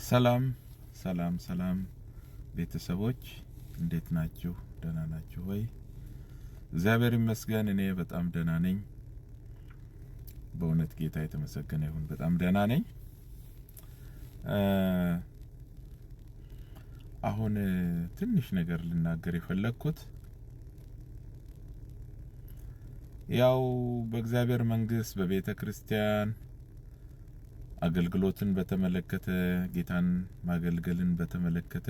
ሰላም ሰላም ሰላም ቤተሰቦች እንዴት ናችሁ? ደህና ናችሁ ወይ? እግዚአብሔር ይመስገን እኔ በጣም ደህና ነኝ። በእውነት ጌታ የተመሰገነ ይሁን። በጣም ደህና ነኝ። አሁን ትንሽ ነገር ልናገር የፈለኩት ያው በእግዚአብሔር መንግስት በቤተ ክርስቲያን አገልግሎትን በተመለከተ ጌታን ማገልገልን በተመለከተ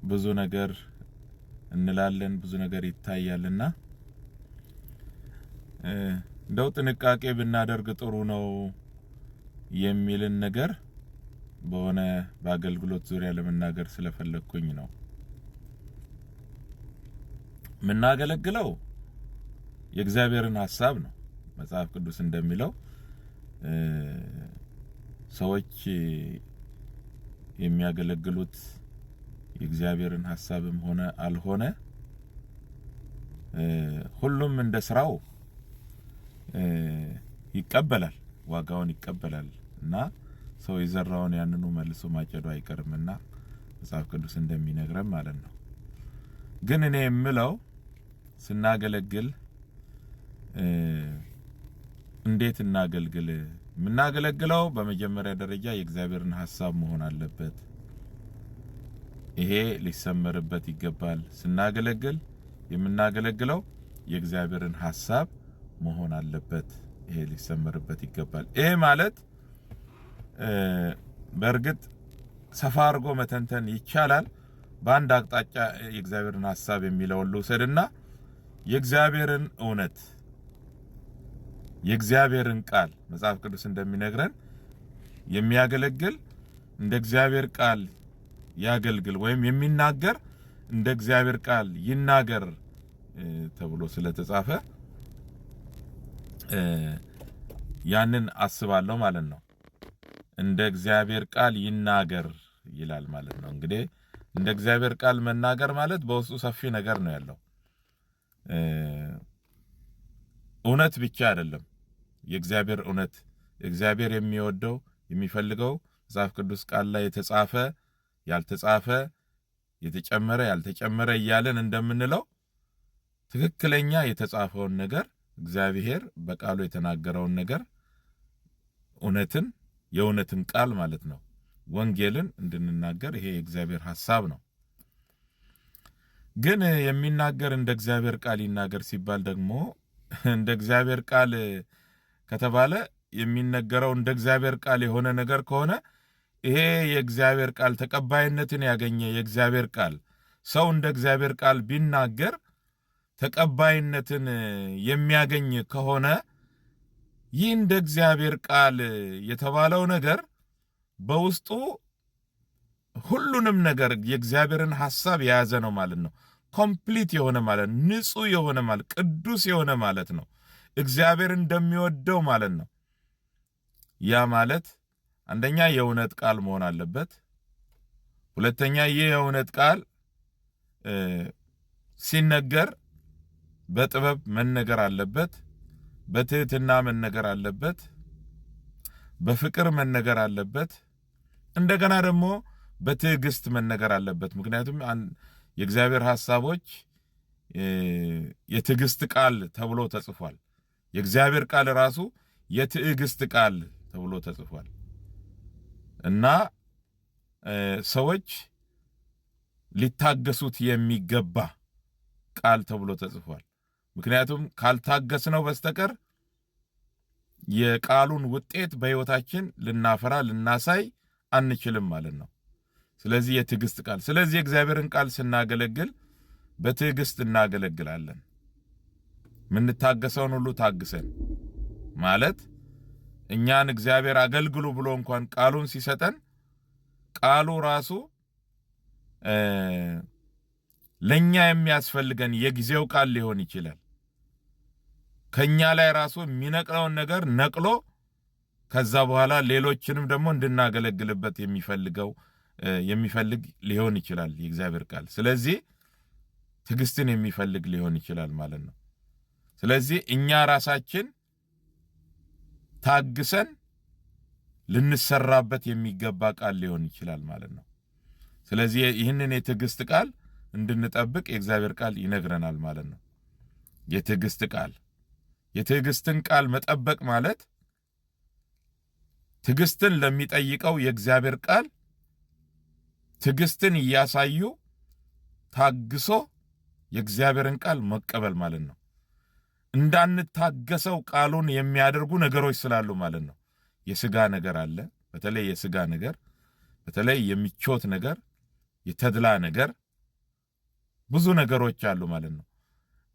ብዙ ነገር እንላለን፣ ብዙ ነገር ይታያልና እንደው ጥንቃቄ ብናደርግ ጥሩ ነው የሚልን ነገር በሆነ በአገልግሎት ዙሪያ ለመናገር ስለፈለኩኝ ነው። ምናገለግለው የእግዚአብሔርን ሐሳብ ነው። መጽሐፍ ቅዱስ እንደሚለው ሰዎች የሚያገለግሉት የእግዚአብሔርን ሐሳብም ሆነ አልሆነ ሁሉም እንደ ስራው ይቀበላል፣ ዋጋውን ይቀበላል እና ሰው የዘራውን ያንኑ መልሶ ማጨዱ አይቀርምና መጽሐፍ ቅዱስ እንደሚነግረን ማለት ነው። ግን እኔ የምለው ስናገለግል እንዴት እናገልግል? ምናገለግለው በመጀመሪያ ደረጃ የእግዚአብሔርን ሐሳብ መሆን አለበት። ይሄ ሊሰመርበት ይገባል። ስናገለግል የምናገለግለው የእግዚአብሔርን ሐሳብ መሆን አለበት። ይሄ ሊሰመርበት ይገባል። ይሄ ማለት በእርግጥ ሰፋ አድርጎ መተንተን ይቻላል። በአንድ አቅጣጫ የእግዚአብሔርን ሐሳብ የሚለውን ልውሰድና የእግዚአብሔርን እውነት የእግዚአብሔርን ቃል መጽሐፍ ቅዱስ እንደሚነግረን የሚያገለግል እንደ እግዚአብሔር ቃል ያገልግል ወይም የሚናገር እንደ እግዚአብሔር ቃል ይናገር ተብሎ ስለተጻፈ ያንን አስባለሁ ማለት ነው። እንደ እግዚአብሔር ቃል ይናገር ይላል ማለት ነው። እንግዲህ እንደ እግዚአብሔር ቃል መናገር ማለት በውስጡ ሰፊ ነገር ነው ያለው። እውነት ብቻ አይደለም። የእግዚአብሔር እውነት እግዚአብሔር የሚወደው የሚፈልገው መጽሐፍ ቅዱስ ቃል ላይ የተጻፈ ያልተጻፈ የተጨመረ ያልተጨመረ እያለን እንደምንለው ትክክለኛ የተጻፈውን ነገር እግዚአብሔር በቃሉ የተናገረውን ነገር እውነትን የእውነትን ቃል ማለት ነው ወንጌልን እንድንናገር ይሄ የእግዚአብሔር ሐሳብ ነው። ግን የሚናገር እንደ እግዚአብሔር ቃል ይናገር ሲባል ደግሞ እንደ እግዚአብሔር ቃል ከተባለ የሚነገረው እንደ እግዚአብሔር ቃል የሆነ ነገር ከሆነ ይሄ የእግዚአብሔር ቃል ተቀባይነትን ያገኘ የእግዚአብሔር ቃል ሰው እንደ እግዚአብሔር ቃል ቢናገር ተቀባይነትን የሚያገኝ ከሆነ ይህ እንደ እግዚአብሔር ቃል የተባለው ነገር በውስጡ ሁሉንም ነገር የእግዚአብሔርን ሐሳብ የያዘ ነው ማለት ነው። ኮምፕሊት የሆነ ማለት ንጹህ የሆነ ማለት ቅዱስ የሆነ ማለት ነው። እግዚአብሔር እንደሚወደው ማለት ነው። ያ ማለት አንደኛ የእውነት ቃል መሆን አለበት። ሁለተኛ ይህ የእውነት ቃል ሲነገር በጥበብ መነገር አለበት፣ በትህትና መነገር አለበት፣ በፍቅር መነገር አለበት፣ እንደገና ደግሞ በትዕግስት መነገር አለበት። ምክንያቱም የእግዚአብሔር ሐሳቦች የትዕግስት ቃል ተብሎ ተጽፏል። የእግዚአብሔር ቃል ራሱ የትዕግስት ቃል ተብሎ ተጽፏል እና ሰዎች ሊታገሱት የሚገባ ቃል ተብሎ ተጽፏል። ምክንያቱም ካልታገስነው በስተቀር የቃሉን ውጤት በሕይወታችን ልናፈራ ልናሳይ አንችልም ማለት ነው። ስለዚህ የትዕግስት ቃል ስለዚህ የእግዚአብሔርን ቃል ስናገለግል በትዕግስት እናገለግላለን። ምንታገሰውን ሁሉ ታግሰን ማለት እኛን እግዚአብሔር አገልግሉ ብሎ እንኳን ቃሉን ሲሰጠን ቃሉ ራሱ ለኛ የሚያስፈልገን የጊዜው ቃል ሊሆን ይችላል። ከኛ ላይ ራሱ የሚነቅለውን ነገር ነቅሎ ከዛ በኋላ ሌሎችንም ደግሞ እንድናገለግልበት የሚፈልግ ሊሆን ይችላል የእግዚአብሔር ቃል። ስለዚህ ትዕግስትን የሚፈልግ ሊሆን ይችላል ማለት ነው። ስለዚህ እኛ ራሳችን ታግሰን ልንሰራበት የሚገባ ቃል ሊሆን ይችላል ማለት ነው። ስለዚህ ይህንን የትዕግስት ቃል እንድንጠብቅ የእግዚአብሔር ቃል ይነግረናል ማለት ነው። የትዕግስትን ቃል መጠበቅ ማለት ትዕግስትን ለሚጠይቀው የእግዚአብሔር ቃል ትዕግስትን እያሳዩ ታግሶ የእግዚአብሔርን ቃል መቀበል ማለት ነው። እንዳንታገሰው ቃሉን የሚያደርጉ ነገሮች ስላሉ ማለት ነው። የሥጋ ነገር አለ። በተለይ የሥጋ ነገር፣ በተለይ የምቾት ነገር፣ የተድላ ነገር፣ ብዙ ነገሮች አሉ ማለት ነው።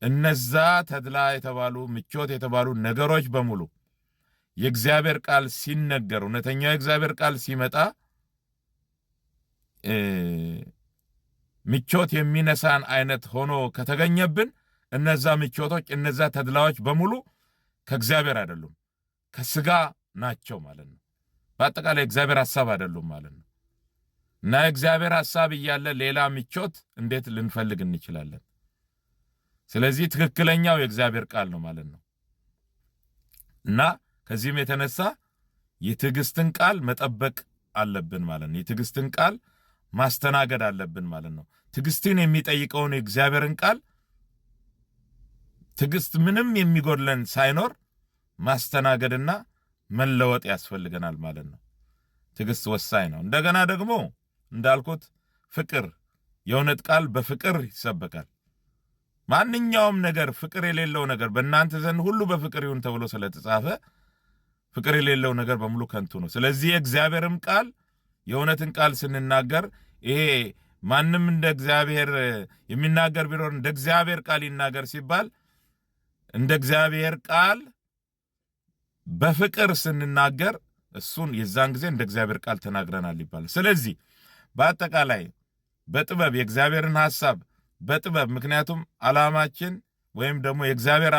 እነዛ ተድላ የተባሉ ምቾት የተባሉ ነገሮች በሙሉ የእግዚአብሔር ቃል ሲነገር፣ እውነተኛው የእግዚአብሔር ቃል ሲመጣ ምቾት የሚነሳን አይነት ሆኖ ከተገኘብን እነዛ ምቾቶች፣ እነዛ ተድላዎች በሙሉ ከእግዚአብሔር አይደሉም፣ ከሥጋ ናቸው ማለት ነው። በአጠቃላይ እግዚአብሔር ሐሳብ አይደሉም ማለት ነው። እና እግዚአብሔር ሐሳብ እያለ ሌላ ምቾት እንዴት ልንፈልግ እንችላለን? ስለዚህ ትክክለኛው የእግዚአብሔር ቃል ነው ማለት ነው። እና ከዚህም የተነሳ የትዕግስትን ቃል መጠበቅ አለብን ማለት ነው። የትዕግስትን ቃል ማስተናገድ አለብን ማለት ነው። ትዕግስትን የሚጠይቀውን የእግዚአብሔርን ቃል ትዕግስት ምንም የሚጎድለን ሳይኖር ማስተናገድና መለወጥ ያስፈልገናል ማለት ነው። ትዕግስት ወሳኝ ነው። እንደገና ደግሞ እንዳልኩት ፍቅር፣ የእውነት ቃል በፍቅር ይሰበካል። ማንኛውም ነገር ፍቅር የሌለው ነገር በእናንተ ዘንድ ሁሉ በፍቅር ይሁን ተብሎ ስለተጻፈ ፍቅር የሌለው ነገር በሙሉ ከንቱ ነው። ስለዚህ የእግዚአብሔርም ቃል የእውነትን ቃል ስንናገር ይሄ ማንም እንደ እግዚአብሔር የሚናገር ቢኖር እንደ እግዚአብሔር ቃል ይናገር ሲባል እንደ እግዚአብሔር ቃል በፍቅር ስንናገር እሱን የዛን ጊዜ እንደ እግዚአብሔር ቃል ተናግረናል ይባላል። ስለዚህ በአጠቃላይ በጥበብ የእግዚአብሔርን ሐሳብ በጥበብ ምክንያቱም ዓላማችን ወይም ደግሞ የእግዚአብሔር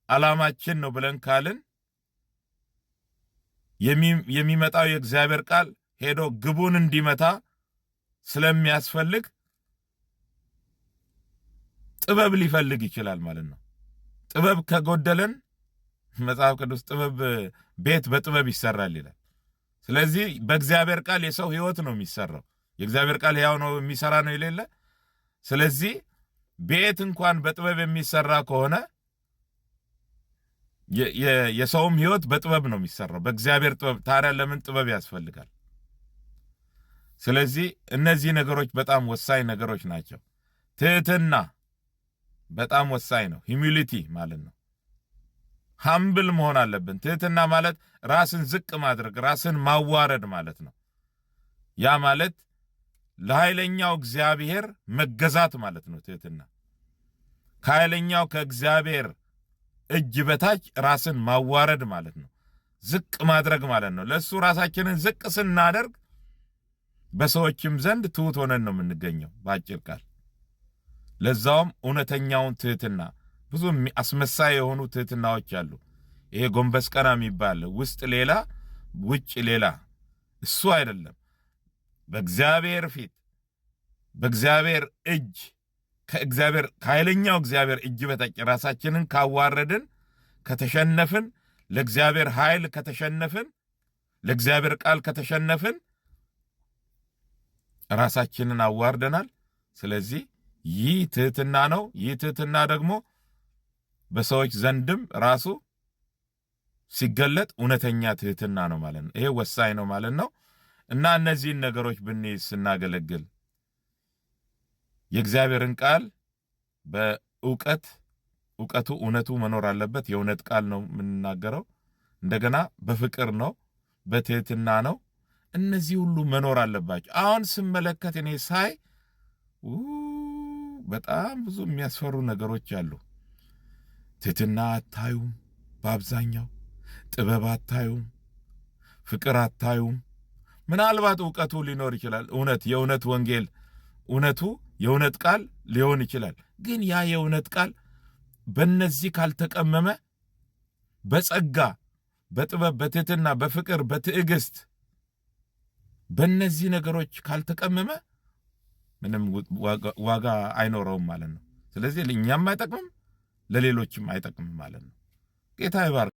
ዓላማችን ነው ብለን ካልን የሚመጣው የእግዚአብሔር ቃል ሄዶ ግቡን እንዲመታ ስለሚያስፈልግ ጥበብ ሊፈልግ ይችላል ማለት ነው። ጥበብ ከጎደለን መጽሐፍ ቅዱስ ቤት በጥበብ ይሰራል ይላል። ስለዚህ በእግዚአብሔር ቃል የሰው ሕይወት ነው የሚሰራው። የእግዚአብሔር ቃል ሕያው ነው የሚሰራ ነው የሌለ። ስለዚህ ቤት እንኳን በጥበብ የሚሰራ ከሆነ የሰውም ሕይወት በጥበብ ነው የሚሰራው፣ በእግዚአብሔር ጥበብ። ታዲያ ለምን ጥበብ ያስፈልጋል? ስለዚህ እነዚህ ነገሮች በጣም ወሳኝ ነገሮች ናቸው። ትህትና በጣም ወሳኝ ነው። ሂዩሚሊቲ ማለት ነው። ሀምብል መሆን አለብን። ትህትና ማለት ራስን ዝቅ ማድረግ፣ ራስን ማዋረድ ማለት ነው። ያ ማለት ለኃይለኛው እግዚአብሔር መገዛት ማለት ነው። ትህትና ከኃይለኛው ከእግዚአብሔር እጅ በታች ራስን ማዋረድ ማለት ነው። ዝቅ ማድረግ ማለት ነው። ለእሱ ራሳችንን ዝቅ ስናደርግ በሰዎችም ዘንድ ትሑት ሆነን ነው የምንገኘው። በአጭር ቃል ለዛውም እውነተኛውን ትህትና። ብዙ አስመሳይ የሆኑ ትህትናዎች አሉ። ይሄ ጎንበስ ቀና የሚባል ውስጥ ሌላ ውጭ ሌላ፣ እሱ አይደለም። በእግዚአብሔር ፊት በእግዚአብሔር እጅ ከኃይለኛው እግዚአብሔር እጅ በታች ራሳችንን ካዋረድን፣ ከተሸነፍን፣ ለእግዚአብሔር ኃይል ከተሸነፍን፣ ለእግዚአብሔር ቃል ከተሸነፍን ራሳችንን አዋርደናል። ስለዚህ ይህ ትህትና ነው። ይህ ትህትና ደግሞ በሰዎች ዘንድም ራሱ ሲገለጥ እውነተኛ ትህትና ነው ማለት ነው። ይሄ ወሳኝ ነው ማለት ነው። እና እነዚህን ነገሮች ብንይዝ ስናገለግል የእግዚአብሔርን ቃል እውቀቱ እውነቱ መኖር አለበት። የእውነት ቃል ነው የምንናገረው። እንደገና በፍቅር ነው፣ በትህትና ነው። እነዚህ ሁሉ መኖር አለባቸው። አሁን ስመለከት እኔ ሳይ በጣም ብዙ የሚያስፈሩ ነገሮች አሉ። ትህትና አታዩም፣ በአብዛኛው ጥበብ አታዩም፣ ፍቅር አታዩም። ምናልባት እውቀቱ ሊኖር ይችላል። የእውነት ወንጌል የእውነት ቃል ሊሆን ይችላል። ግን ያ የእውነት ቃል በእነዚህ ካልተቀመመ፣ በጸጋ፣ በጥበብ፣ በትህትና፣ በፍቅር፣ በትዕግስት በእነዚህ ነገሮች ካልተቀመመ ምንም ዋጋ አይኖረውም ማለት ነው። ስለዚህ ለእኛም አይጠቅምም፣ ለሌሎችም አይጠቅምም ማለት ነው። ጌታ ይባርክ።